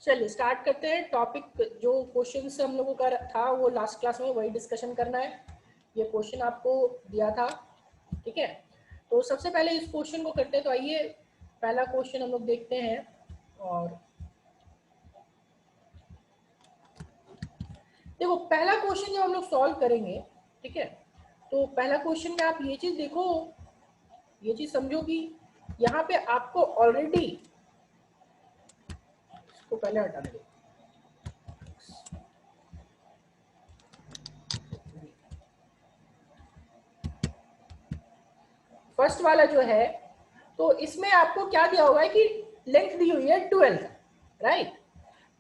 चलिए स्टार्ट करते हैं। टॉपिक जो क्वेश्चन से हम लोगों का था वो लास्ट क्लास में वही डिस्कशन करना है। ये क्वेश्चन आपको दिया था, ठीक है। तो सबसे पहले इस क्वेश्चन को करते हैं। तो आइए पहला क्वेश्चन हम लोग देखते हैं। और देखो पहला क्वेश्चन जब हम लोग सॉल्व करेंगे, ठीक है, तो पहला क्वेश्चन में आप ये चीज देखो, ये चीज समझो कि यहाँ पे आपको ऑलरेडी, इसको पहले हटा देंगे, फर्स्ट वाला जो है, तो इसमें आपको क्या दिया हुआ है कि लेंथ दी हुई है 12 का, राइट।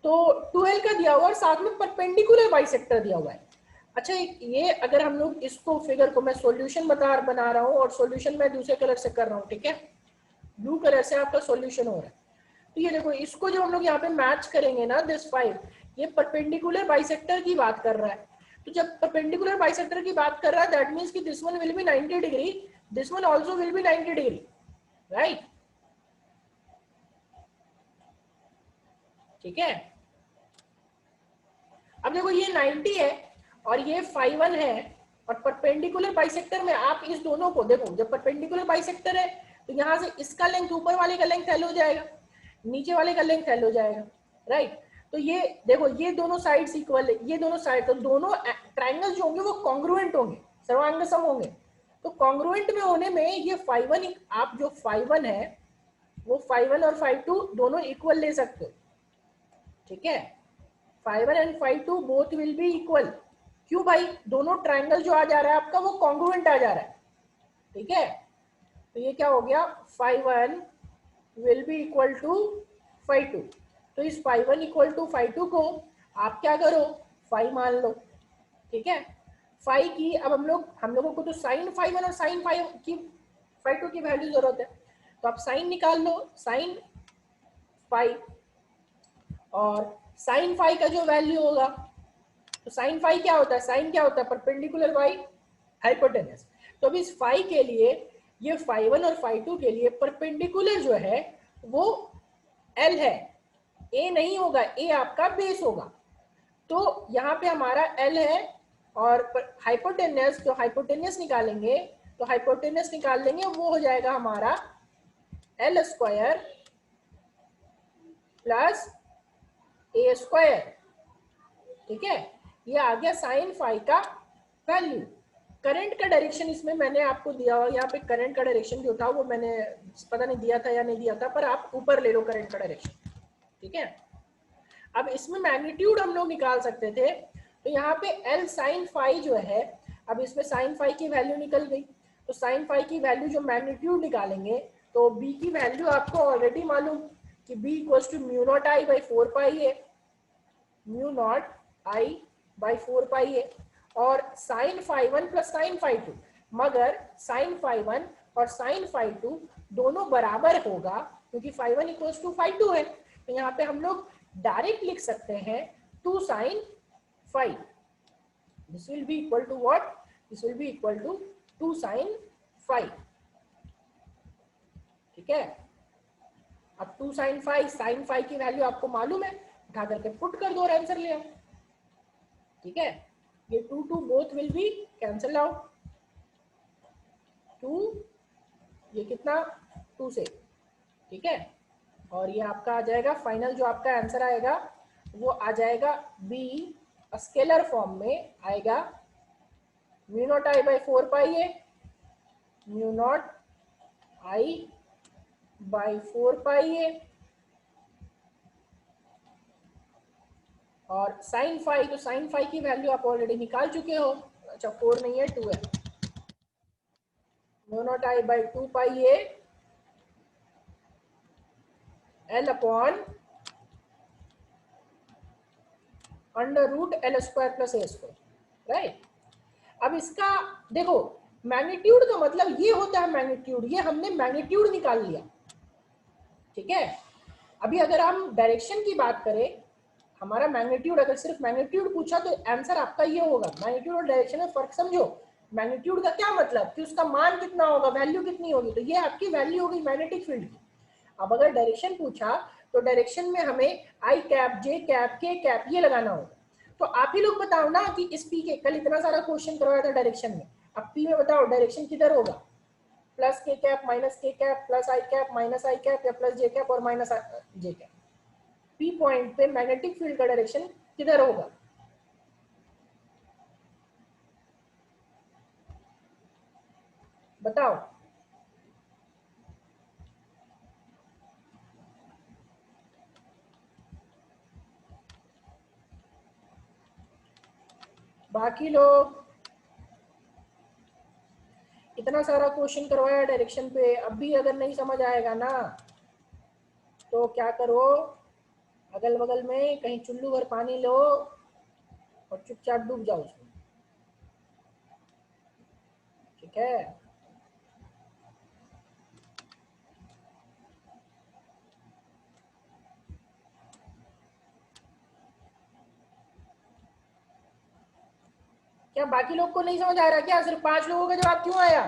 तो 12 का दिया हुआ है और साथ में परपेंडिकुलर बाइसेक्टर दिया हुआ है। अच्छा, ये अगर हम लोग इसको फिगर को, मैं सॉल्यूशन बना रहा हूँ और सॉल्यूशन मैं दूसरे कलर से कर रहा हूँ, ठीक है, ब्लू कलर से आपका सॉल्यूशन हो रहा है। तो ये देखो, इसको जब हम लोग यहाँ पे मैच करेंगे ना, दिस 5, ये परपेंडिकुलर बाइसेक्टर की बात कर रहा है। तो जब परपेंडिकुलर बाइसेक्टर की बात कर रहा है, दैट मीन्स कि this one will B 90 degree, this one also will be 90 degree, right. ठीक है, अब देखो ये 90 है और ये 5 है, और परपेंडिकुलर बाइसेक्टर में आप इस दोनों को देखो, जब परपेंडिकुलर बाइसेक्टर है तो यहाँ से इसका लेंथ ऊपर वाले का लेंथ एल हो जाएगा, नीचे वाले का लेंथ एल हो जाएगा, राइट। तो ये देखो, ये दोनों साइड्स इक्वल है, ये दोनों साइड, तो दोनों ट्राइंगल्स जो होंगे वो कॉन्ग्रुएंट होंगे, सर्वांग सम होंगे। तो कॉन्ग्रुएंट में होने में ये 5 आप जो 5 है वो 5 और 5 दोनों इक्वल ले सकते हो, ठीक है। 5 and 5 both will be equal. क्यों भाई? दोनों ट्राइंगल जो आ जा रहा है आपका वो कॉन्ग्रुएंट आ जा रहा है, ठीक है। तो ये क्या हो गया, 5 विल बी इक्वल टू 5 तो इस 5 इक्वल टू 5 को आप क्या करो, 5 मान लो, ठीक है। 5 की अब हम लोगों को तो साइन 5 और साइन 5 की 5 की वैल्यू जरूरत है, तो आप साइन निकाल लो, साइन 5, और साइन 5 का जो वैल्यू होगा, तो साइन 5 क्या होता है, साइन क्या होता है, परपेंडिकुलर बाई हाइपोटेनस। तो अब इस 5 के लिए, ये 5 और 5 के लिए परपेंडिकुलर जो है वो L है, A नहीं होगा, A आपका बेस होगा। तो यहाँ पे हमारा L है, और हाइपोटेनस, जो हाइपोटेनस निकालेंगे, तो हाइपोटेनस निकाल लेंगे, वो हो जाएगा हमारा L square plus A square, ठीक है। ये आ गया साइन 5 का वैल्यू। करंट का डायरेक्शन इसमें मैंने आपको दिया हुआ, यहाँ पे करंट का डायरेक्शन जो था वो मैंने पता नहीं दिया था या नहीं दिया था, पर आप ऊपर ले लो करंट का डायरेक्शन, ठीक है। अब इसमें मैग्नीट्यूड हम लोग निकाल सकते थे, तो यहाँ पे L साइन 5 जो है, अब इसमें साइन 5 की वैल्यू निकल गई, तो साइन 5 की वैल्यू जो मैग्नीट्यूड निकालेंगे, तो B की वैल्यू आपको ऑलरेडी मालूम कि B equals to mu naught I by 4 pi है, mu naught I by 4 pi है, और साइन 5 प्लस साइन 5 मगर साइन 5 और साइन 5 दोनों बराबर होगा, क्योंकि 5 इक्वल्स टू 5 है। तो यहाँ पे हम लोग डायरेक्ट लिख सकते हैं 2 sine 5, this will be equal to what, this will be equal to 2 sine 5, ठीक है। अब 2 साइन 5 की वैल्यू आपको मालूम है, उठा करके पुट कर दो और आंसर ले आओ, ठीक है। ये 2 both will be cancel out, 2 ये कितना 2 से, ठीक है। और ये आपका आ जाएगा फाइनल, जो आपका आंसर आएगा वो आ जाएगा बी स्केलर फॉर्म में आएगा, mu naught I by 4 pi है, mu naught I by 4 pi है, और साइन 5, तो साइन 5 की वैल्यू आप ऑलरेडी निकाल चुके हो, अच्छा 4 नहीं है 2 है, mu naught I by 2 pi है L upon under root L square plus A square, right. अब इसका देखो, मैग्नीट्यूड का मतलब ये होता है मैग्नीट्यूड, ये हमने मैग्नीट्यूड निकाल लिया, ठीक है। अभी अगर हम डायरेक्शन की बात करें, हमारा मैग्नीट्यूड, अगर सिर्फ मैग्नीट्यूड पूछा तो आंसर आपका ये होगा। मैग्नीट्यूड और डायरेक्शन में फर्क समझो। मैग्नीट्यूड का क्या मतलब कि उसका मान कितना होगा, वैल्यू कितनी होगी, तो ये आपकी वैल्यू होगी मैग्नेटिक फील्ड की। अब अगर डायरेक्शन पूछा तो डायरेक्शन में हमें आई कैप, जे कैप, के कैप ये लगाना होगा। तो आप ही लोग बताओ ना कि इस पी के कल इतना सारा क्वेश्चन करवाया था डायरेक्शन में, अब पी में बताओ डायरेक्शन किधर होगा, प्लस के कैप माइनस के कैप प्लस आई कैप माइनस आई कैप या प्लस जे कैप और माइनस जे कैप। पी पॉइंट पे मैग्नेटिक फील्ड का डायरेक्शन किधर होगा? बताओ। बाकी लोग, इतना सारा क्वेश्चन करवाया डायरेक्शन पे, अब भी अगर नहीं समझ आएगा ना तो क्या करो, अगल बगल में कहीं चुल्लू भर पानी लो और चुपचाप डूब जाओ उसमें, ठीक है? क्या बाकी लोग को नहीं समझ आ रहा क्या? सिर्फ 5 लोगों का जवाब क्यों आया?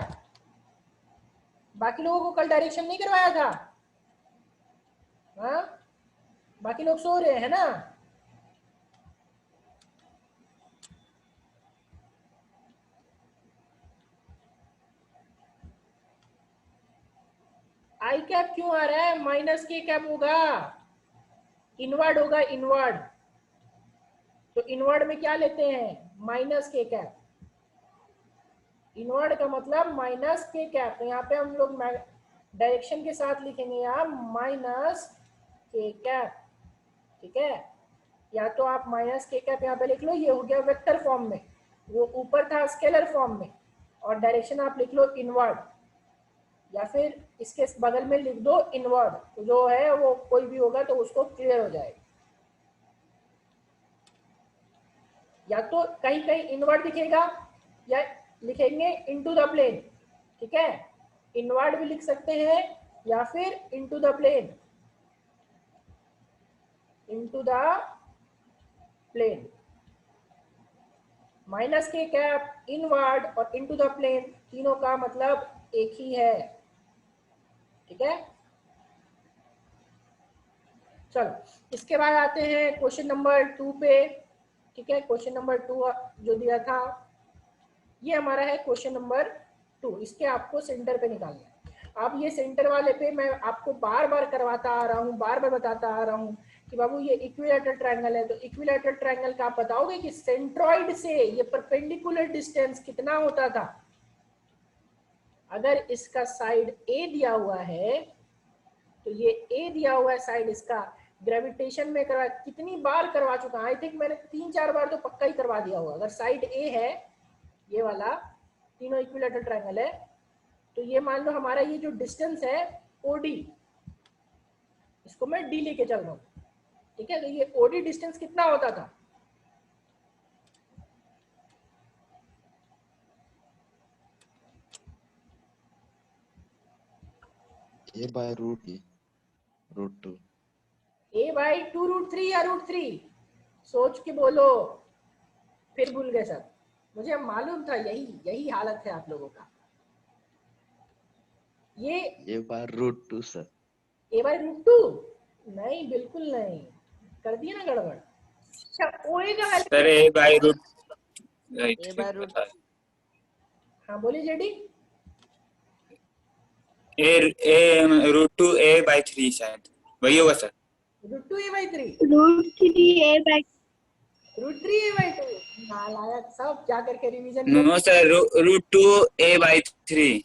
बाकी लोगों को कल डायरेक्शन नहीं करवाया था? हाँ, बाकी लोग सो रहे हैं ना? आई कैप क्यों आ रहा है? माइनस के कैप होगा, इनवर्ड होगा, इनवर्ड। तो इनवर्ड में क्या लेते हैं? माइनस के कैप। इनवर्ड का मतलब माइनस के कैप, तो यहाँ पे हम लोग डायरेक्शन के साथ लिखेंगे यहाँ माइनस के कैप, ठीक है? या तो आप माइनस के कैप यहाँ पे लिख लो, ये हो गया वेक्टर फॉर्म में, वो ऊपर था स्केलर फॉर्म में, और डायरेक्शन आप लिख लो इनवर्ड, या फिर इसके बगल में लिख दो इनवर्ड, तो जो है वो कोई भी होगा तो उसको क्लियर हो जाएगा। या तो कहीं कहीं इनवर्ड दिखेगा या लिखेंगे इनटू द प्लेन, ठीक है? इनवर्ड भी लिख सकते हैं या फिर into the plane, into the plane. Minus के कैप, इनवर्ड और इनटू द प्लेन, तीनों का मतलब एक ही है, ठीक है? चलो इसके बाद आते हैं क्वेश्चन नंबर 2 पे, ठीक है? क्वेश्चन नंबर 2 जो दिया था ये हमारा है क्वेश्चन नंबर 2, इसके आपको सेंटर पे निकालना है। अब ये सेंटर वाले पे मैं आपको बार बार करवाता आ रहा हूँ, बार बार बताता आ रहा हूँ कि बाबू ये इक्विलैटरल ट्रायंगल है, तो इक्विलैटरल ट्रायंगल का आप बताओगे कि सेंट्रॉइड से ये परपेंडिकुलर डिस्टेंस कितना होता था? अगर इसका साइड ए दिया हुआ है तो ये ए दिया हुआ है साइड, इसका ग्रेविटेशन में करवा कितनी बार करवा चुका, आई थिंक मैंने 3-4 बार तो पक्का ही करवा दिया होगा। अगर साइड ए है ये वाला, तीनों इक्विलैटरल ट्रायंगल है, तो ये मान लो हमारा ये जो डिस्टेंस है ओडी, इसको मैं डी लेके चल रहा हूँ, ठीक है? तो ये ओडी डिस्टेंस कितना होता था? ए बाय रूट 2। ए बाई 2√3 या √3? सोच के बोलो, फिर भूल गए सब। मुझे मालूम था यही यही हालत है आप लोगों का। ये A by root 2 sir. A by √2? नहीं, बिल्कुल नहीं, कर दिया ना गड़बड़। अच्छा, ओए का value sir A by root हाँ बोलिए जेडी। ए √2 a/3 शायद वही होगा सर। √2 a/3, √3 a/2। √3 a/2? नालायक, सब जा करके revision no sir √2 a/3।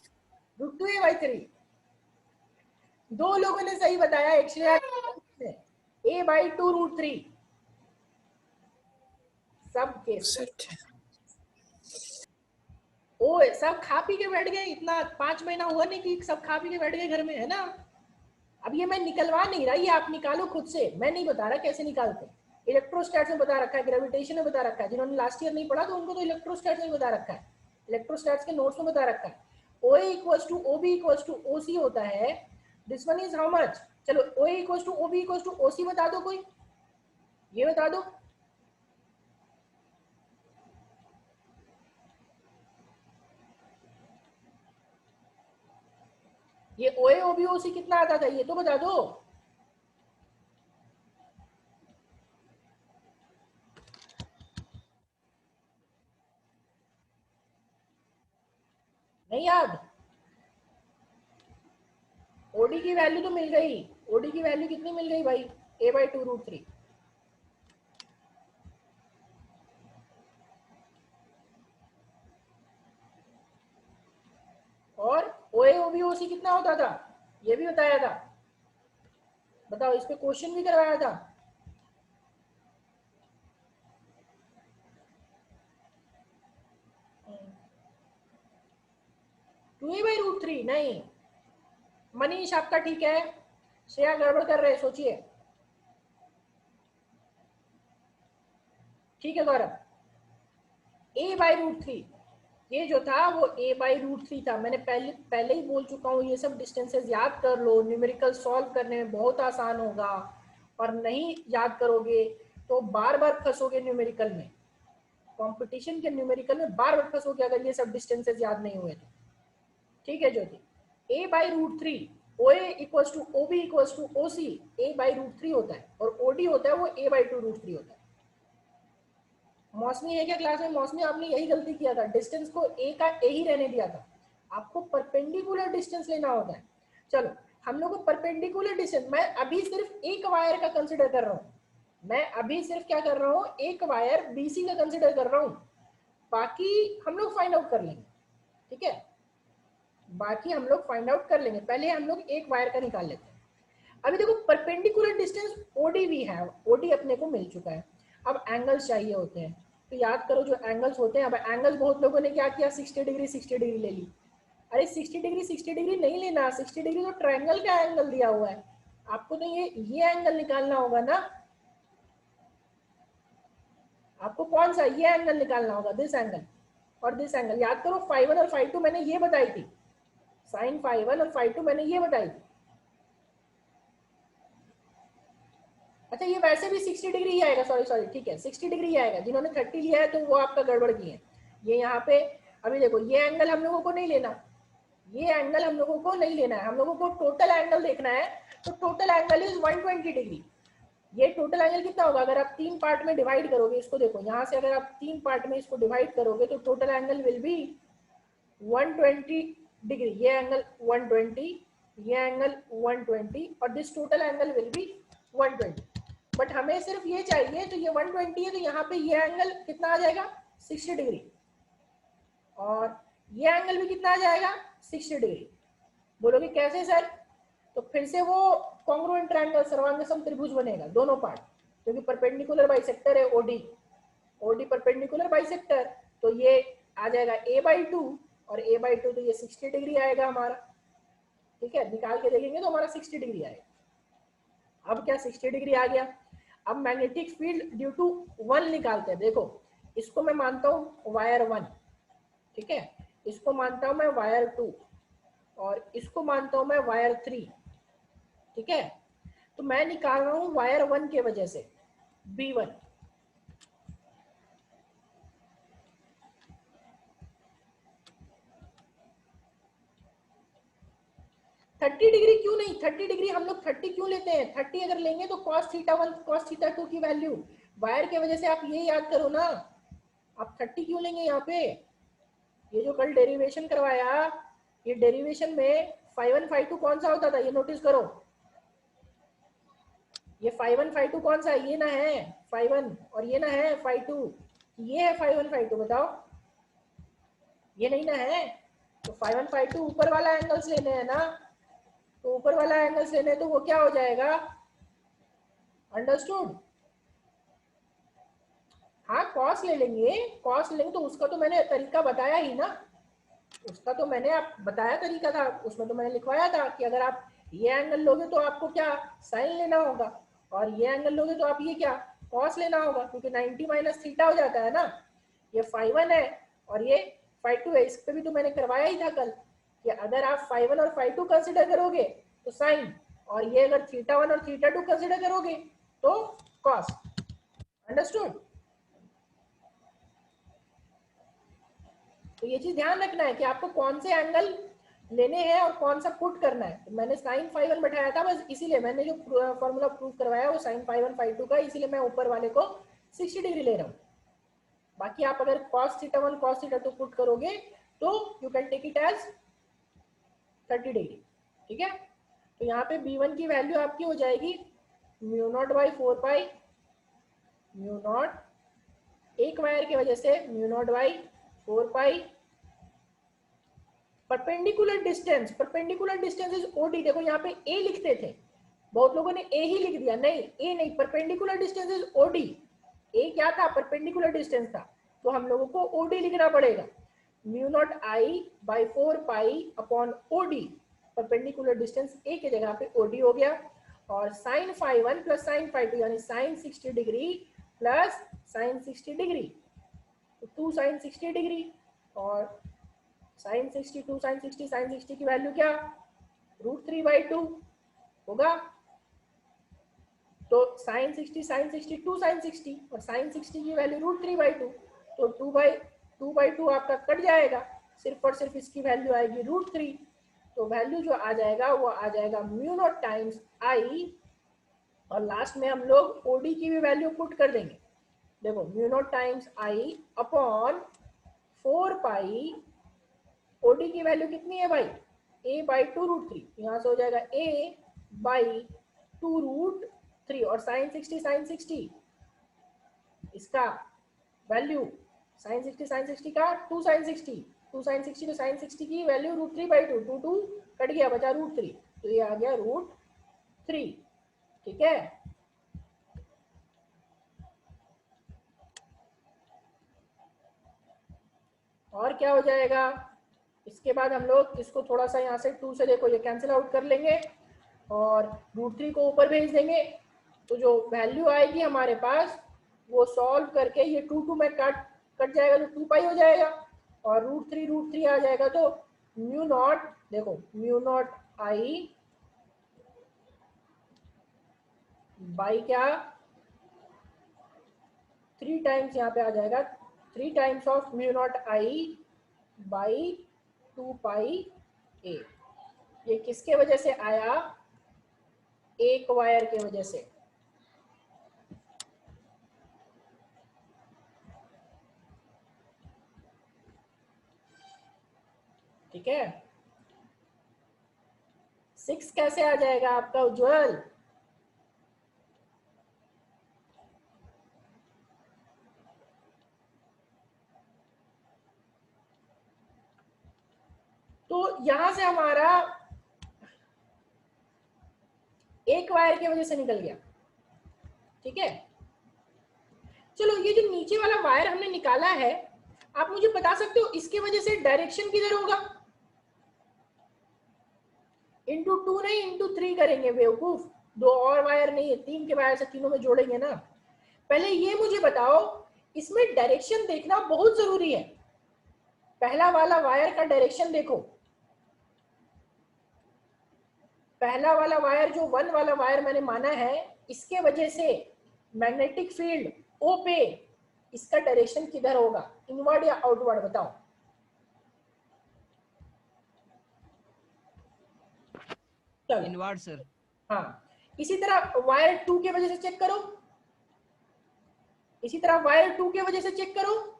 √2 a/3 दो लोगों ने सही बताया, एक्चुअली a/2 √3 सब के ओ सब खा पी के बैठ गए, इतना 5 महीना हुआ नहीं कि सब खा पी के बैठ गए घर में, है ना? अब ये मैं निकलवा नहीं रहा, ये आप निकालो खुद से, मैं नहीं बता रहा कैसे निकालते। इलेक्ट्रोस्टैट्स में बता रखा है, ग्रेविटेशन में बता रखा है, जिन्होंने लास्ट ईयर नहीं पढ़ा तो उनको तो इलेक्ट्रोस्टैट्स में बता रखा है, इलेक्ट्रोस्टैट्स के नोट्स में बता रखा है। OA = OB = OC होता है, this one is how much. चलो OA = OB = OC बता दो कोई, ये बता दो। ये OA OB OC कितना आता था, ये तो बता दो। नहीं याद? ओडी की वैल्यू तो मिल गई, ओडी की वैल्यू कितनी मिल गई भाई? a/2√3। और OA OB OC कितना होता था ये भी बताया था, बताओ, इस पे क्वेश्चन भी करवाया था। Two A by root three नहीं, मनीष आपका ठीक है, श्रेया गड़बड़ कर रहे, सोचिए। ठीक है गौरव, a/√3 ये जो था वो a/√3 था। मैंने पहले ही बोल चुका हूँ, ये सब डिस्टेंसेस याद कर लो, न्यूमेरिकल सॉल्व करने में बहुत आसान होगा। और नहीं याद करोगे तो बार बार फंसोगे न्यूमेरिकल में, कंपटीशन के न्यूमेरिकल में बार बार फंसोगे अगर ये सब डिस्टेंसेस याद नहीं हुए तो। ठीक है Jyoti, a/√3 OA equals to OB equals to OC a/√3 होता है, और OD होता है वो a/2√3 होता है। मौसमी है क्या क्लास में? मौसमी आपने यही गलती किया था, डिस्टेंस को a का a ही रहने दिया था, आपको परपेंडिकुलर डिस्टेंस लेना होता है। चलो हम लोग को परपेंडिकुलर डिस्टेंस, मैं अभी सिर्फ एक वायर का कंसिडर कर रहा हूँ, मैं अभी सिर्फ क्या कर रहा हूँ, एक वायर BC का कंसिडर कर रहा हूँ, बाकी हम लोग फाइंड आउट कर लेंगे। ठीक है, बाकी हम लोग फाइंड आउट कर लेंगे, पहले हम लोग एक वायर का निकाल लेते हैं। अभी देखो परपेंडिकुलर डिस्टेंस OD भी है, OD अपने को मिल चुका है, अब एंगल्स चाहिए होते हैं। तो याद करो जो एंगल्स होते हैं, अब एंगल्स बहुत लोगों ने क्या किया, 60 डिग्री 60 डिग्री ले ली। अरे 60 डिग्री 60 डिग्री नहीं लेना, 60 डिग्री तो ट्रायंगल का एंगल दिया हुआ है, आपको तो ये एंगल निकालना होगा ना, आपको कौन सा ये एंगल निकालना होगा, दिस एंगल और दिस एंगल। याद करो φ1 और φ2 मैंने ये बताई थी, sin φ1 और φ2 मैंने ये बताई थी। अच्छा ये वैसे भी 60 डिग्री ही आएगा, सॉरी ठीक है 60 डिग्री ही आएगा, जिन्होंने 30 लिया है तो वो आपका गड़बड़ किए हैं। ये यहाँ पे अभी देखो ये एंगल हम लोगों को नहीं लेना, ये एंगल हम लोगों को नहीं लेना है, हम लोगों को टोटल एंगल देखना है। तो टोटल एंगल इज 120 डिग्री। ये टोटल एंगल कितना होगा अगर आप 3 पार्ट में डिवाइड करोगे इसको, देखो यहाँ से अगर आप 3 पार्ट में इसको डिवाइड करोगे तो total angle will be 120 degree. ये एंगल 120, ये एंगल 120 और this total angle will be 120। But हमें सिर्फ ये चाहिए, तो ये 120 है तो यहाँ पे ये एंगल कितना आ जाएगा 60 डिग्री, और ये एंगल भी कितना आ जाएगा 60 डिग्री। बोलोगे कैसे सर? तो फिर से वो कॉन्ग्रुएंट ट्रायंगल सर्वांगसम त्रिभुज बनेगा दोनों पार्ट, क्योंकि परपेंडिकुलर बाइसेक्टर है OD परपेंडिकुलर बाइसेक्टर, तो ये आ जाएगा a/2 और a/2 तो ये 60 डिग्री आएगा हमारा। ठीक है, निकाल के देखेंगे तो हमारा 60 डिग्री आएगा। अब क्या 60 डिग्री आ गया। अब मैग्नेटिक फील्ड ड्यू टू 1 निकालते हैं। देखो इसको मैं मानता हूँ वायर 1, ठीक है, इसको मानता हूँ मैं वायर 2 और इसको मानता हूँ मैं वायर 3। ठीक है, तो मैं निकाल रहा हूँ वायर 1 के वजह से B1। 30 डिग्री क्यों नहीं, 30 डिग्री हम लोग 30 क्यों लेते हैं, 30 अगर लेंगे तो cos θ1 cos θ2 की वैल्यू वायर के वजह से आप ये याद करो ना, आप 30 क्यों लेंगे यहाँ पे। ये जो कल डेरिवेशन करवाया, ये डेरिवेशन में φ1 φ2 कौन सा होता था ये नोटिस करो, ये φ1 φ2 कौन सा, ये ना है φ1 और ये ना है φ2, ये है φ1 φ2, बताओ ये नहीं ना है। तो φ1 φ2 ऊपर वाला एंगल्स लेने हैं ना, तो ऊपर वाला एंगल्स लेने तो वो क्या हो जाएगा, अंडरस्टूड। हाँ कॉस ले लेंगे, कॉस लेंगे तो उसका तो मैंने तरीका बताया ही ना, उसका तो मैंने आप बताया तरीका था, उसमें तो मैंने लिखवाया था कि अगर आप ये एंगल लोगे तो आपको क्या साइन लेना होगा, और ये एंगल लोगे तो आप ये क्या कॉस लेना होगा, क्योंकि 90 माइनस थीटा हो जाता है ना। ये φ1 है और ये φ2 है, इस पे भी तो मैंने करवाया ही था कल कि अगर आप φ1 और φ2 कंसिडर करोगे तो साइन, और ये अगर θ1 और θ2 कंसिडर करोगे तो कॉस। अंडरस्टूड। तो ये चीज ध्यान रखना है कि आपको कौन से एंगल लेने हैं और कौन सा पुट करना है। तो मैंने sin φ1 बैठाया था बस, इसीलिए मैंने जो फॉर्मूला प्रूव करवाया वो sin φ1 φ2 का, इसीलिए मैं ऊपर वाले को 60 डिग्री ले रहा हूँ। बाकी आप अगर cos θ1 cos θ2 पुट करोगे तो you can take it as 30 degree. ठीक है, तो यहाँ पे B1 की वैल्यू आपकी हो जाएगी mu naught by 4 pi, mu naught एक वायर की वजह से mu naught by 4 pi, perpendicular distance, perpendicular distance is O D. देखो यहाँ पे ए लिखते थे, बहुत लोगों ने ए ही लिख दिया, नहीं ए नहीं, परपेंडिकुलर डिस्टेंस इज ओडी। ए क्या था, परपेंडिकुलर डिस्टेंस था, तो हम लोगों को ओडी लिखना पड़ेगा, mu naught I by 4 pi upon OD, perpendicular distance A की जगह पे ओडी हो गया, और sine phi 1 plus sine phi 2 यानी sine 60 degree plus sine 60 degree, तो 2 साइन 60 डिग्री, और साइन 60 2 साइन 60 साइन 60 की वैल्यू क्या, √3/2 होगा। तो साइन 60 साइन 60 2 साइन 60 और साइन 60 की वैल्यू √3/2, तो 2/2 आपका कट जाएगा, सिर्फ और सिर्फ इसकी वैल्यू आएगी √3। तो वैल्यू जो आ जाएगा वो आ जाएगा म्यू नॉट टाइम्स आई, और लास्ट में हम लोग ओडी की भी वैल्यू पुट कर देंगे। देखो mu naught times I upon 4 pi, O D की वैल्यू कितनी है भाई, a/2√3, यहाँ से हो जाएगा a/2√3, और साइन 60 साइन 60 इसका वैल्यू, साइन 60 साइन 60 का 2 साइन 60 2 साइन 60 तो साइन 60 की वैल्यू √3/2, 2 कट गया बचा √3, तो ये आ गया √3। ठीक है, और क्या हो जाएगा, इसके बाद हम लोग इसको थोड़ा सा यहाँ से 2 से देखो ये कैंसिल आउट कर लेंगे और √3 को ऊपर भेज देंगे, तो जो वैल्यू आएगी हमारे पास वो सॉल्व करके ये 2 में कट जाएगा तो 2 पाई हो जाएगा, और √3 आ जाएगा, तो म्यू नॉट, देखो म्यू नॉट आई बाई क्या 3 टाइम्स यहाँ पे आ जाएगा, 3 times of mu naught I by 2 पाई ए। ये किसके वजह से आया, एक वायर के वजह से। ठीक है, 6 कैसे आ जाएगा आपका उज्जवल, तो यहां से हमारा एक वायर की वजह से निकल गया। ठीक है, चलो ये जो नीचे वाला वायर हमने निकाला है, आप मुझे बता सकते हो इसकी वजह से डायरेक्शन किधर होगा, इंटू 2 नहीं इंटू 3 करेंगे बेवकूफ, 2 और वायर नहीं है, 3 के वायर से तीनों में जोड़ेंगे ना। पहले ये मुझे बताओ, इसमें डायरेक्शन देखना बहुत जरूरी है, पहला वाला वायर का डायरेक्शन देखो, पहला वाला वायर जो 1 वाला वायर मैंने माना है, इसके वजह से मैग्नेटिक फील्ड ओ पे इसका डायरेक्शन किधर होगा, इनवर्ड या आउटवर्ड, बताओ। Inward sir. हाँ, इसी तरह वायर 2 की वजह से चेक करो, इसी तरह वायर 2 की वजह से चेक करो,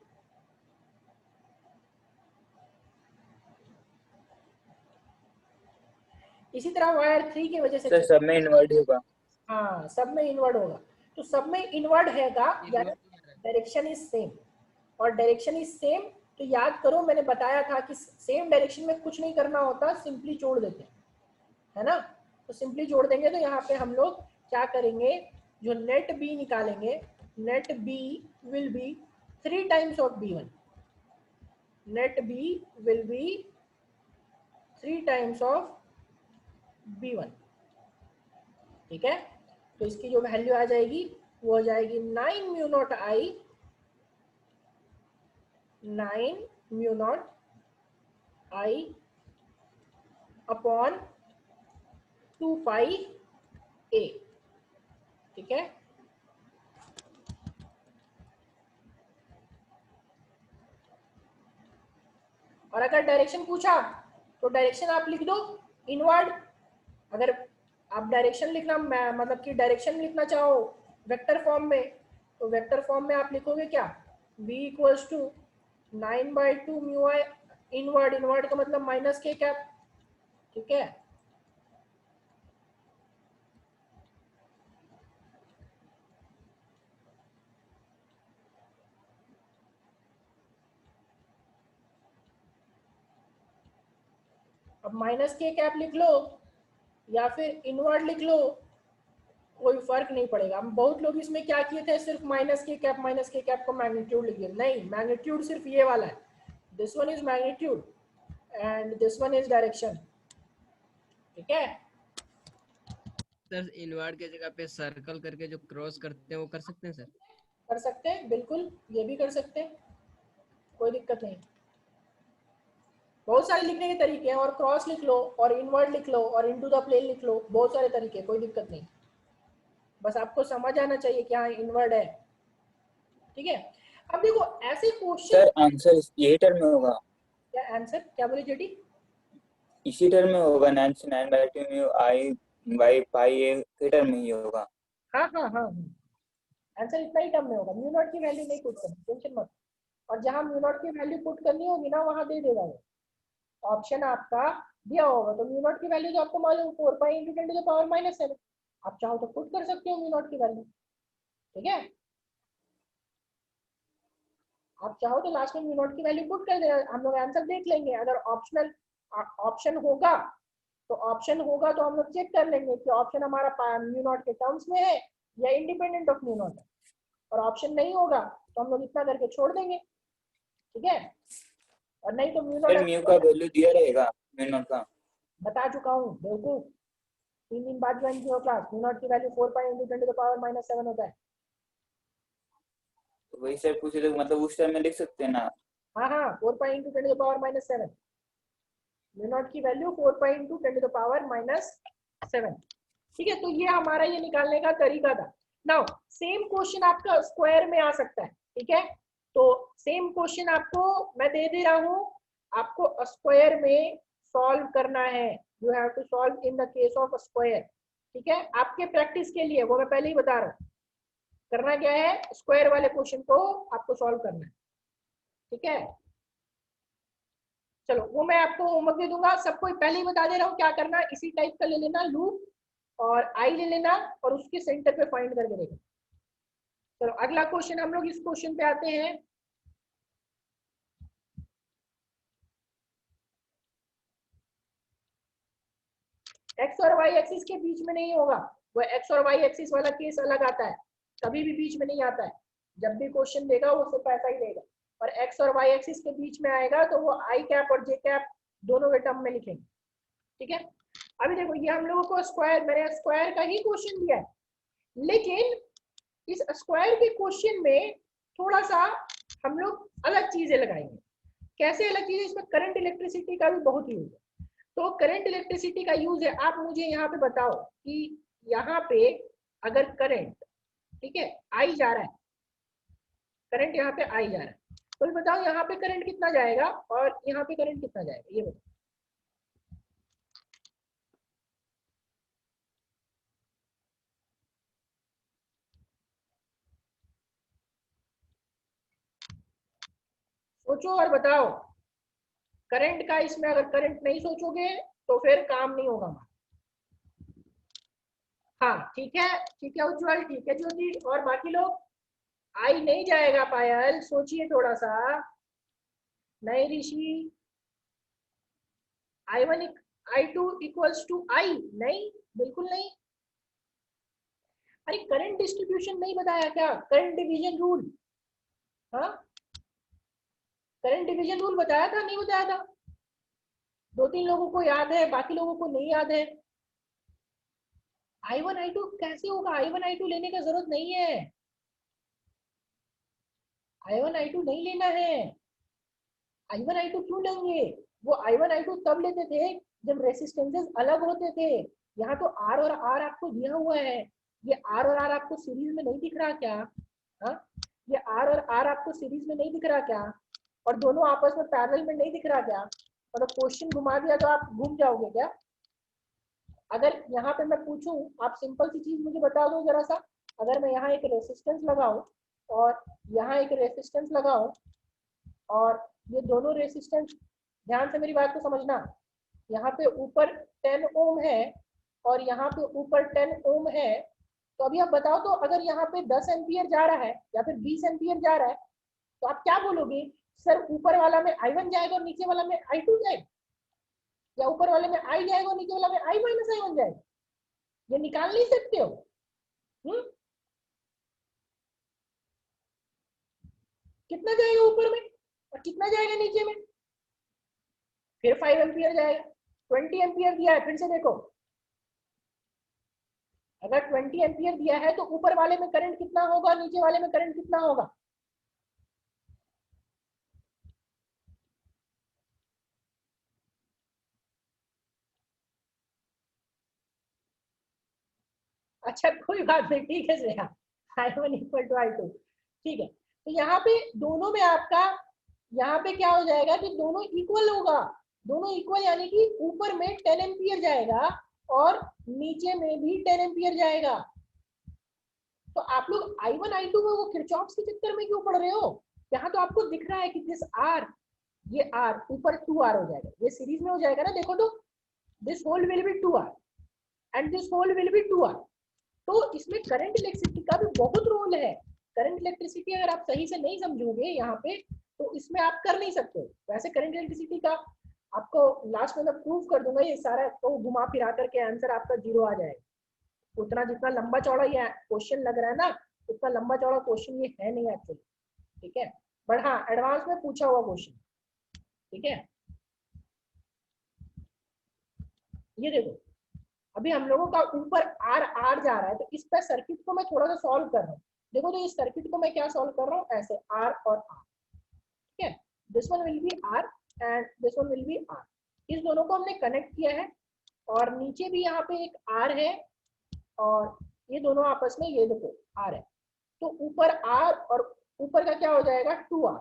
इसी तरह वायर 3 की वजह से सर सब में इनवर्ट होगा। हाँ, सब में इनवर्ड होगा, तो सब में इनवर्ड हैगा, यानी डायरेक्शन इज सेम, और डायरेक्शन इज सेम, तो याद करो मैंने बताया था कि सेम डायरेक्शन में कुछ नहीं करना होता, सिंपली जोड़ देते हैं, है ना, तो सिंपली जोड़ देंगे। तो यहाँ पे हम लोग क्या करेंगे, जो नेट बी निकालेंगे, net B will be 3 times of B1, net B will be 3 times of B1। ठीक है, तो इसकी जो वैल्यू आ जाएगी वो हो जाएगी 9 म्यू नॉट आई, 9 म्यू नॉट आई अपॉन 2 पाई ए। ठीक है, और अगर डायरेक्शन पूछा तो डायरेक्शन आप लिख दो इनवर्ड, अगर आप डायरेक्शन लिखना मतलब कि डायरेक्शन लिखना चाहो वेक्टर फॉर्म में, तो वेक्टर फॉर्म में आप लिखोगे क्या, v equals to 9/2 mu I inward, inward का मतलब माइनस के कैप, ठीक है। अब माइनस के कैप लिख लो या फिर इनवर्ड लिख लो, कोई फर्क नहीं पड़ेगा। हम बहुत लोग इसमें क्या किए थे, सिर्फ माइनस के कैप को मैग्नीट्यूड लिख दिया। नहीं, मैग्नीट्यूड सिर्फ ये वाला है, this one is magnitude and this one is direction, ठीक है। सर इनवर्ड के जगह पे सर्कल करके जो क्रॉस करते हैं वो कर सकते हैं सर? कर सकते हैं, बिल्कुल, ये भी कर सकते हैं, कोई दिक्कत नहीं। बहुत सारे लिखने के तरीके हैं, और क्रॉस लिख लो और इनवर्ड लिख लो और इनटू द प्लेन लिख लो, बहुत सारे तरीके, कोई दिक्कत नहीं। बस आपको समझ आना चाहिए कि हाँ इनवर्ड है, ठीक है। अब देखो ऐसे क्वेश्चन, सर आंसर यही टर्म में होगा? क्या आंसर, क्या बोले जेडी? इसी टर्म में होगा, 9/2 म्यू आई बाई पाई ए के टर्म में ही होगा। हाँ हाँ हाँ, आंसर इतना ही टर्म में होगा, म्यू नॉट की वैल्यू नहीं पुट करनी, टेंशन मत। और जहां म्यू नॉट की वैल्यू पुट करनी होगी ना, वहां दे देगा वो ऑप्शन आपका दिया होगा। तो म्यू नॉट की वैल्यू तो आपको मालूम 4 pi into 10 to the power -7, आप चाहो तो पुट कर सकते हो म्यू नॉट की वैल्यू, ठीक है। आप चाहो तो लास्ट में म्यू नॉट की वैल्यू पुट कर देना, हम लोग आंसर देख लेंगे। अगर ऑप्शनल ऑप्शन होगा तो हम लोग चेक कर लेंगे कि ऑप्शन हमारा म्यू नॉट के टर्म्स में है या इंडिपेंडेंट ऑफ म्यू नॉट है। और ऑप्शन नहीं होगा तो हम लोग इतना करके छोड़ देंगे, ठीक है। और नहीं तो म्यू सर म्यू का नॉट वैल्यू दिया रहेगा म्यू नॉट का? बता चुका हूँ बेवकूफ, 3 दिन बाद ज्वाइन किया क्लास। म्यू नॉट की value 4 pi into 10 to the power -7 होता है। तो वही सर पूछे थे, मतलब उस टाइम में लिख सकते हैं ना? हाँ हाँ, 4 pi into 10 to the power -7, mu naught की value 4 pi into 10 to the power -7, ठीक है। तो ये हमारा ये निकालने का तरीका था। नाउ सेम क्वेश्चन आपका स्क्वायर में आ सकता है, ठीक है। तो सेम क्वेश्चन आपको मैं दे दे रहा हूँ, आपको स्क्वायर में सॉल्व करना है, you have to solve in the case of square, ठीक है। आपके प्रैक्टिस के लिए, वो मैं पहले ही बता रहा हूँ, करना क्या है, स्क्वायर वाले क्वेश्चन को आपको सॉल्व करना है, ठीक है। चलो वो मैं आपको होमवर्क दे दूंगा, सबको पहले ही बता दे रहा हूँ क्या करना। इसी टाइप का ले लेना लूप, और आई ले लेना और उसके सेंटर पे फाइंड करके देखना। चलो अगला क्वेश्चन, हम लोग इस क्वेश्चन पे आते हैं। एक्स और वाई एक्सिस के बीच में नहीं होगा, वो एक्स और वाई एक्सिस वाला केस अलग आता है, कभी भी बीच में नहीं आता है। जब भी क्वेश्चन देगा वो सिर्फ ऐसा ही देगा, और एक्स और वाई एक्सिस के बीच में आएगा तो वो आई कैप और जे कैप दोनों के टर्म में लिखेंगे, ठीक है। अभी देखो ये हम लोगों को स्क्वायर, मैंने स्क्वायर का ही क्वेश्चन दिया है, लेकिन इस स्क्वायर के क्वेश्चन में थोड़ा सा हम लोग अलग चीजें लगाएंगे। कैसे अलग चीजें, इसमें करंट इलेक्ट्रिसिटी का भी बहुत यूज है। तो करंट इलेक्ट्रिसिटी का यूज है, आप मुझे यहाँ पे बताओ कि यहाँ पे अगर करंट, ठीक है, आई जा रहा है, करंट यहाँ पे आई जा रहा है, तो बताओ यहाँ पे करंट कितना जाएगा और यहाँ पे करंट कितना जाएगा, ये बताओ। सोचो और बताओ। करंट का इसमें अगर करंट नहीं सोचोगे तो फिर काम नहीं होगा हमारा। हाँ ठीक है उज्जवल, ठीक है ज्योति, और बाकी लोग। आई नहीं जाएगा पायल, सोचिए थोड़ा सा। नहीं ऋषि, I1 I2 इक्वल्स टू आई, नहीं बिल्कुल नहीं। अरे करंट डिस्ट्रीब्यूशन नहीं बताया क्या, करंट डिवीजन रूल, हाँ करंट डिवीजन रूल बताया था नहीं बताया था? 2-3 लोगों को याद है, बाकी लोगों को नहीं याद है। I1 I2 कैसे होगा, I1 I2 लेने का जरूरत नहीं है, I1 I2 नहीं लेना है। I1 I2 क्यों लेंगे, वो I1 I2 तब लेते थे जब रेसिस्टेंसेस अलग होते थे। यहाँ तो R और R आपको दिया हुआ है, ये R और R आपको सीरीज में नहीं दिख रहा क्या? हाँ ये R और R आपको सीरीज में नहीं दिख रहा क्या, और दोनों आपस में पैरेलल में नहीं दिख रहा क्या? मतलब क्वेश्चन घुमा दिया तो आप घूम जाओगे क्या? अगर यहाँ पे मैं पूछूं, आप सिंपल सी चीज मुझे बता दो जरा सा, अगर मैं यहाँ एक रेसिस्टेंस लगाऊं और यहाँ एक रेसिस्टेंस लगाऊं, और ये दोनों रेसिस्टेंस ध्यान से मेरी बात को समझना। यहाँ पे ऊपर 10 ओम है और यहाँ पे ऊपर 10 ओम है, तो अभी आप बताओ तो अगर यहाँ पे 10 एम्पियर जा रहा है या फिर 20 एम्पियर जा रहा है, तो आप क्या बोलोगे? सर ऊपर वाला में I1 जाएगा और नीचे वाला में I2 जाएगा, या ऊपर वाले में I जाएगा और नीचे वाला में I माइनस I1 जाएगा? ये निकाल नहीं सकते हो। कितना जाएगा ऊपर में और कितना जाएगा नीचे में? फिर 5 एम्पियर जाएगा। 20 एम्पियर दिया है, फिर से देखो, अगर 20 एम्पियर दिया है तो ऊपर वाले में करंट कितना होगा, नीचे वाले में करंट कितना होगा? अच्छा कोई बात नहीं, ठीक है Shreya, I1 equal to I2, ठीक है। तो यहाँ पे दोनों में आपका, यहाँ पे क्या हो जाएगा कि दोनों इक्वल होगा, दोनों इक्वल, यानी कि ऊपर में 10 एम्पियर जाएगा और नीचे में भी 10 एम्पियर जाएगा। तो आप लोग I1 I2 में वो किरचॉफ के चक्कर में क्यों पढ़ रहे हो? यहाँ तो आपको दिख रहा है कि दिस R, ये R ऊपर 2R हो जाएगा, ये सीरीज में हो जाएगा ना, देखो तो this whole will be 2R and this whole will be 2R। तो इसमें करंट इलेक्ट्रिसिटी का भी बहुत रोल है। करंट इलेक्ट्रिसिटी अगर आप सही से नहीं समझोगे यहाँ पे, तो इसमें आप कर नहीं सकते। वैसे करंट इलेक्ट्रिसिटी का आपको लास्ट में मैं प्रूव कर दूंगा, ये सारा तो घुमा फिरा करके आंसर आपका 0 आ जाएगा। उतना जितना लंबा चौड़ा ये क्वेश्चन लग रहा है ना, उतना लंबा चौड़ा क्वेश्चन ये है नहीं एक्चुअली, ठीक है, बट हाँ एडवांस में पूछा हुआ क्वेश्चन, ठीक है। ये देखो अभी हम लोगों का ऊपर आर आर जा रहा है, तो इस पर सर्किट को मैं थोड़ा सा सॉल्व कर रहा हूँ। देखो तो इस सर्किट को मैं क्या सॉल्व कर रहा हूँ, ऐसे आर और आर, ठीक है, this one will be R and this one will be R. इस दोनों को हमने कनेक्ट किया है और नीचे भी यहाँ पे एक आर है और ये दोनों आपस में, ये देखो आर है, तो ऊपर आर और ऊपर का क्या हो जाएगा 2R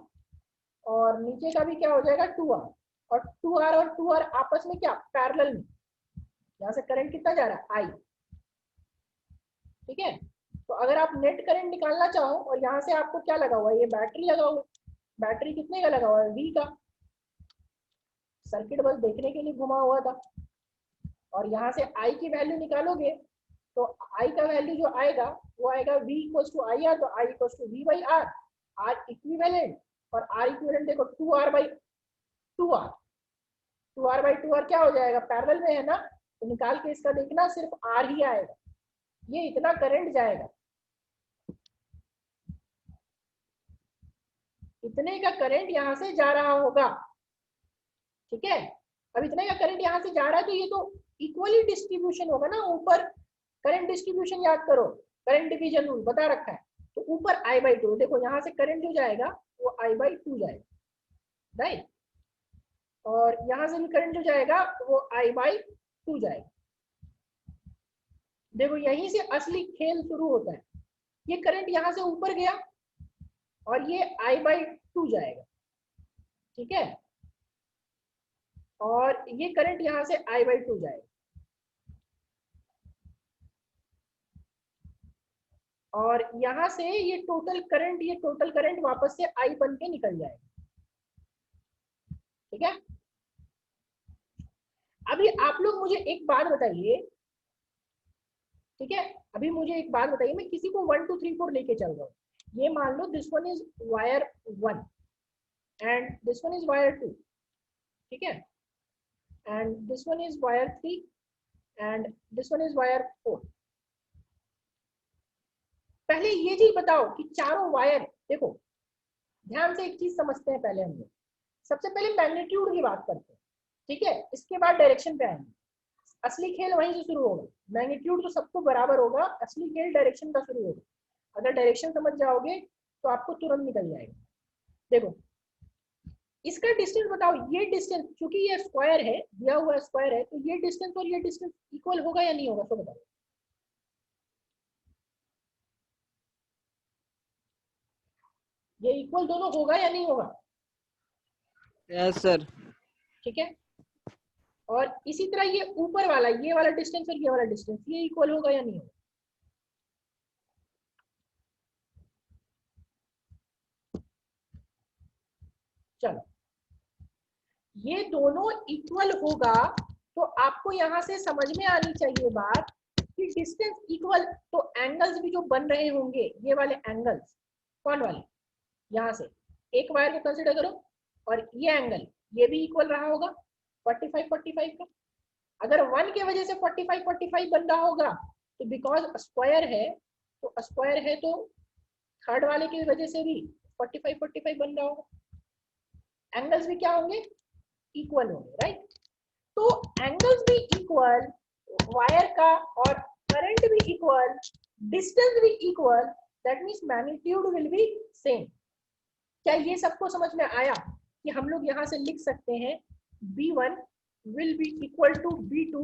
और नीचे का भी क्या हो जाएगा 2R, और 2R और 2R आपस में क्या पैरेलल में, यहाँ से करंट कितना जा रहा है I, ठीक है। तो अगर आप नेट करंट निकालना चाहो और यहाँ से आपको क्या लगा हुआ है, ये बैटरी लगा हुआ, बैटरी कितने का लगा हुआ है, V का। सर्किट बस देखने के लिए घुमा हुआ था, और यहाँ से I की वैल्यू निकालोगे तो I का वैल्यू जो आएगा वो आएगा V इक्वल्स टू IR, तो I equals to V by R, R equivalent, और R इक्विवेलेंट देखो 2R by 2R, 2R by 2R क्या हो जाएगा, पैरेलल में है ना, तो निकाल के इसका देखना सिर्फ R ही आएगा, ये इतना करंट जाएगा, इतने का करंट यहाँ से जा रहा होगा, ठीक है। अब इतने का करंट यहाँ से जा रहा है तो ये तो इक्वली डिस्ट्रीब्यूशन होगा ना, ऊपर करंट डिस्ट्रीब्यूशन याद करो, करंट डिवीजन रूल बता रखा है, तो ऊपर I बाई 2, देखो यहाँ से करंट जो जाएगा वो I बाई 2 जाएगा, राइट, और यहाँ से भी करंट जो जाएगा वो I बाई 2 जाएगा। देखो यहीं से असली खेल शुरू होता है, ये करंट यहाँ से ऊपर गया और ये I बाई 2 जाएगा, ठीक है, और ये करंट यहाँ से I बाई 2 जाएगा, और यहाँ से ये टोटल करंट वापस से I बन के निकल जाएगा, ठीक है। अभी आप लोग मुझे एक बात बताइए, ठीक है, अभी मुझे एक बात बताइए, मैं किसी को 1 2 3 4 लेके चल रहा हूँ, ये मान लो this one is wire 1 and this one is wire 2, ठीक है, and this one is wire 3 and this one is wire 4। पहले ये चीज बताओ कि चारों वायर, देखो ध्यान से एक चीज समझते हैं पहले हम लोग, सबसे पहले मैग्नीट्यूड की बात करते हैं, ठीक है, इसके बाद डायरेक्शन पे आएंगे। असली खेल वहीं से शुरू होगा, मैग्नीट्यूड तो सबको बराबर होगा, असली खेल डायरेक्शन का शुरू होगा। अगर डायरेक्शन समझ जाओगे तो आपको तुरंत निकल जाएगा। देखो इसका डिस्टेंस बताओ, ये डिस्टेंस क्योंकि ये स्क्वायर है, दिया हुआ स्क्वायर है, तो ये डिस्टेंस और ये डिस्टेंस इक्वल होगा या नहीं होगा, तो बताओ। ये इक्वल दोनों होगा या नहीं होगा? Yes sir. ठीक है, और इसी तरह ये ऊपर वाला, ये वाला डिस्टेंस और ये वाला डिस्टेंस, ये इक्वल होगा या नहीं होगा? चलो ये दोनों इक्वल होगा तो आपको यहाँ से समझ में आनी चाहिए बात कि डिस्टेंस इक्वल, तो एंगल्स भी जो बन रहे होंगे ये वाले एंगल्स, कौन वाले, यहाँ से एक वायर को कंसिडर करो और ये एंगल ये भी इक्वल रहा होगा 45 का। अगर 1 के वजह से 45 बन रहा होगा तो बिकॉज स्क्वायर है, तो स्क्वायर है तो थर्ड वाले की वजह से भी 45 बन रहा होगा। एंगल्स भी क्या होंगे, इक्वल होंगे, राइट। तो एंगल्स भी इक्वल, वायर का और करंट भी इक्वल, डिस्टेंस भी equal, that means magnitude will be same. क्या ये सबको समझ में आया कि हम लोग यहाँ से लिख सकते हैं B1 will be equal to B2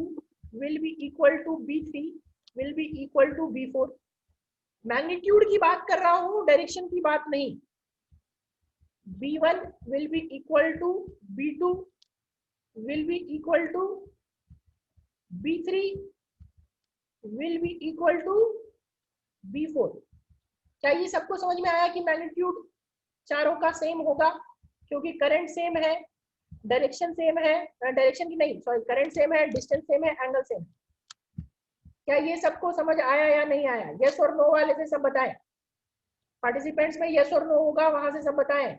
will be equal to B3 will be equal to B4। Magnitude की बात कर रहा हूं, डायरेक्शन की बात नहीं। B1 will be equal to B2 will be equal to B3 will be equal to B4। क्या ये सबको समझ में आया कि मैग्नीट्यूड चारों का सेम होगा, क्योंकि करंट सेम है, डायरेक्शन सेम है, डायरेक्शन की नहीं सॉरी करंट सेम है, डिस्टेंस सेम है, एंगल सेम। क्या ये सबको समझ आया या नहीं आया? यस और नो वाले से सब बताएं। पार्टिसिपेंट्स में यस और नो होगा, वहां से सब बताएं।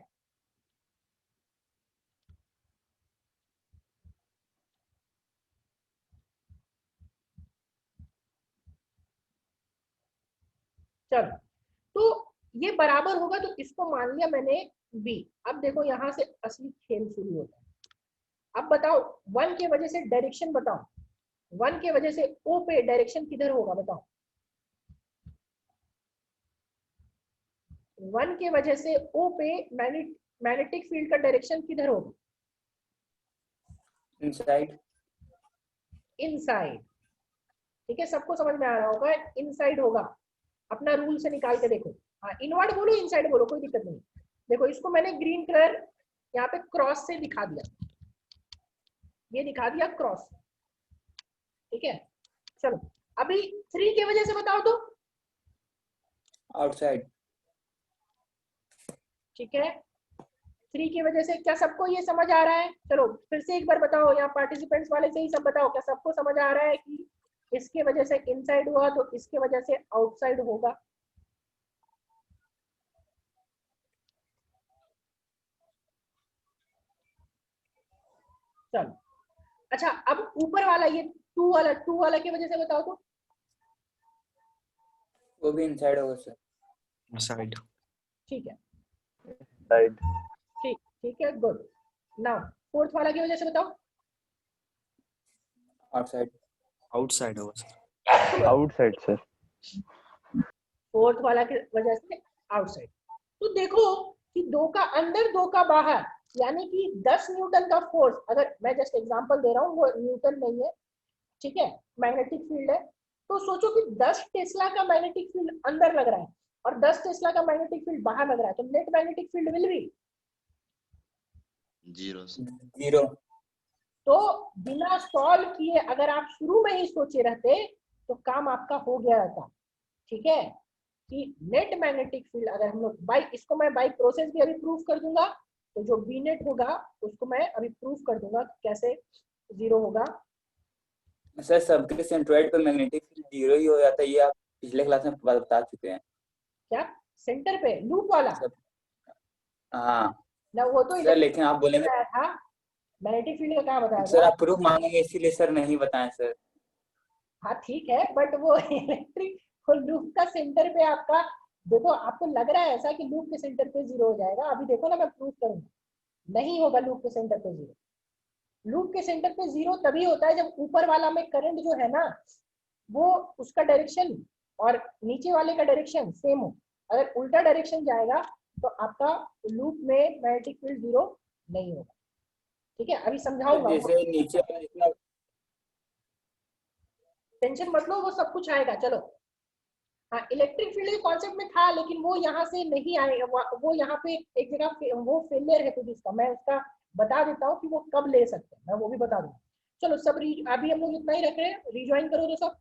चलो, तो ये बराबर होगा तो इसको मान लिया मैंने बी। अब देखो यहाँ से असली खेल शुरू होता है। अब बताओ 1 के वजह से डायरेक्शन बताओ, 1 के वजह से ओ पे डायरेक्शन किधर होगा बताओ? 1 के वजह से ओ पे मैग्नेटिक फील्ड का डायरेक्शन किधर होगा? इनसाइड। इनसाइड। ठीक है, सबको समझ में आ रहा होगा, इनसाइड होगा। अपना रूल से निकाल के देखो। हाँ, इनवर्ड बोलो इनसाइड बोलो, कोई दिक्कत नहीं। देखो इसको मैंने ग्रीन कलर यहाँ पे क्रॉस से दिखा दिया, ये दिखा दिया क्रॉस। ठीक है, चलो अभी 3 की वजह से बताओ तो। आउटसाइड। ठीक है, 3 की वजह से क्या सबको ये समझ आ रहा है? चलो फिर से एक बार बताओ, यहाँ पार्टिसिपेंट्स वाले से ही सब बताओ, क्या सबको समझ आ रहा है कि इसके वजह से इनसाइड हुआ तो इसके वजह से आउटसाइड होगा? चलो अच्छा, अब ऊपर वाला ये 2 वाला की वजह से बताओ तो। वो भी इनसाइड होगा सर। साइड। ठीक है, साइड। ठीक है, गुड। नाउ 4th वाला की वजह से बताओ। आउटसाइड। आउटसाइड होगा सर। Outside sir. 4th वाला की वजह से आउटसाइड। तो देखो कि 2 का अंदर 2 का बाहर, यानी कि 10 न्यूटन का फोर्स, अगर मैं जस्ट एग्जांपल दे रहा हूँ, वो न्यूटन नहीं है, ठीक है, मैग्नेटिक फील्ड है। तो सोचो कि 10 टेस्ला का मैग्नेटिक फील्ड अंदर लग रहा है और 10 टेस्ला का मैग्नेटिक फील्ड बाहर लग रहा है, तो net magnetic field will be 0। तो बिना सॉल्व किए अगर आप शुरू में ही सोचे रहते तो काम आपका हो गया रहता। ठीक है, कि नेट मैग्नेटिक फील्ड अगर हम लोग बाई, इसको मैं बाई प्रोसेस भी अभी प्रूफ कर दूंगा, तो जो बी नेट होगा उसको मैं अभी प्रूफ कर दूंगा कैसे 0 होगा। सर सबके सेंट्रोइड पे मैग्नेटिक फील्ड 0 ही हो जाता है, ये आप पिछले क्लास में बता चुके हैं। क्या सेंटर पे लूप वाला? हाँ ना वो तो सर, लेकिन आप बोलेंगे था, मैग्नेटिक फील्ड का क्या बताया सर था? आप प्रूफ मांगेंगे इसीलिए सर नहीं बताएं सर। हाँ ठीक है, बट वो इलेक्ट्रिक लूप का सेंटर पे आपका, देखो आपको लग रहा है ऐसा कि लूप के सेंटर पे 0 हो जाएगा, अभी देखो ना मैं प्रूफ करूंगा, नहीं होगा लूप के सेंटर पे 0। लूप के सेंटर पे 0 तभी होता है जब ऊपर वाला में करंट जो है ना वो उसका डायरेक्शन और नीचे वाले का डायरेक्शन सेम हो। अगर उल्टा डायरेक्शन जाएगा तो आपका लूप में मैग्नेटिक फील्ड 0 नहीं होगा। ठीक है, अभी समझाऊंगा, जैसे नीचे वाला जितना टेंशन मत लो, वो सब कुछ आएगा। चलो हाँ, इलेक्ट्रिक फील्ड के कॉन्सेप्ट में था लेकिन वो यहाँ से नहीं आएगा, वो यहाँ पे एक जगह वो फेलियर है फिजिक्स का, मैं उसका बता देता हूँ कि वो कब ले सकते हैं, मैं वो भी बता दूंगा। चलो सब अभी हम लोग इतना ही रख रहे हैं, रिज्वाइन करो तो सब।